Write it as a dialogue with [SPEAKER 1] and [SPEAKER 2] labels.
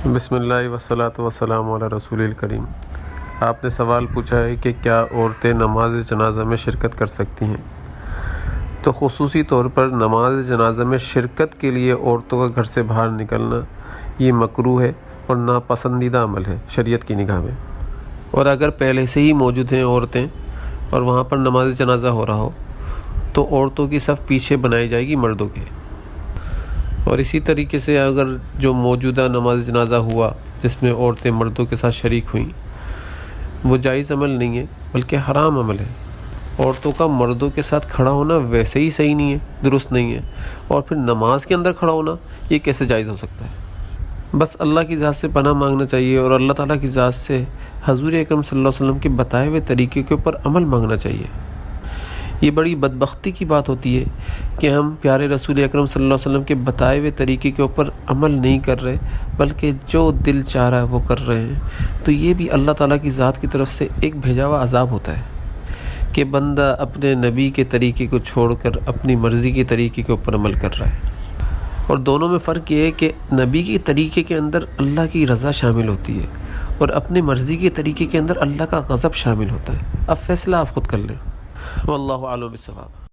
[SPEAKER 1] بسم اللہ والصلاۃ والسلام علی رسول الکریم۔ آپ نے سوال پوچھا ہے کہ کیا عورتیں نماز جنازہ میں شرکت کر سکتی ہیں؟ تو خصوصی طور پر نماز جنازہ میں شرکت کے لیے عورتوں کا گھر سے باہر نکلنا یہ مکروہ ہے اور ناپسندیدہ عمل ہے شریعت کی نگاہ میں۔ اور اگر پہلے سے ہی موجود ہیں عورتیں اور وہاں پر نماز جنازہ ہو رہا ہو تو عورتوں کی صف پیچھے بنائی جائے گی مردوں کے۔ اور اسی طریقے سے اگر جو موجودہ نماز جنازہ ہوا جس میں عورتیں مردوں کے ساتھ شریک ہوئیں وہ جائز عمل نہیں ہے بلکہ حرام عمل ہے۔ عورتوں کا مردوں کے ساتھ کھڑا ہونا ویسے ہی صحیح نہیں ہے، درست نہیں ہے، اور پھر نماز کے اندر کھڑا ہونا یہ کیسے جائز ہو سکتا ہے؟ بس اللہ کی ذات سے پناہ مانگنا چاہیے اور اللہ تعالیٰ کی ذات سے حضور اکرم صلی اللہ علیہ وسلم کے بتائے ہوئے طریقے کے اوپر عمل مانگنا چاہیے۔ یہ بڑی بدبختی کی بات ہوتی ہے کہ ہم پیارے رسول اکرم صلی اللہ علیہ وسلم کے بتائے ہوئے طریقے کے اوپر عمل نہیں کر رہے بلکہ جو دل چاہ رہا ہے وہ کر رہے ہیں، تو یہ بھی اللہ تعالیٰ کی ذات کی طرف سے ایک بھیجا ہوا عذاب ہوتا ہے کہ بندہ اپنے نبی کے طریقے کو چھوڑ کر اپنی مرضی کے طریقے کے اوپر عمل کر رہا ہے۔ اور دونوں میں فرق یہ ہے کہ نبی کے طریقے کے اندر اللہ کی رضا شامل ہوتی ہے اور اپنے مرضی کے طریقے کے اندر اللہ کا غضب شامل ہوتا ہے۔ اب فیصلہ آپ خود کر لیں۔ واللہ اعلم بالصواب۔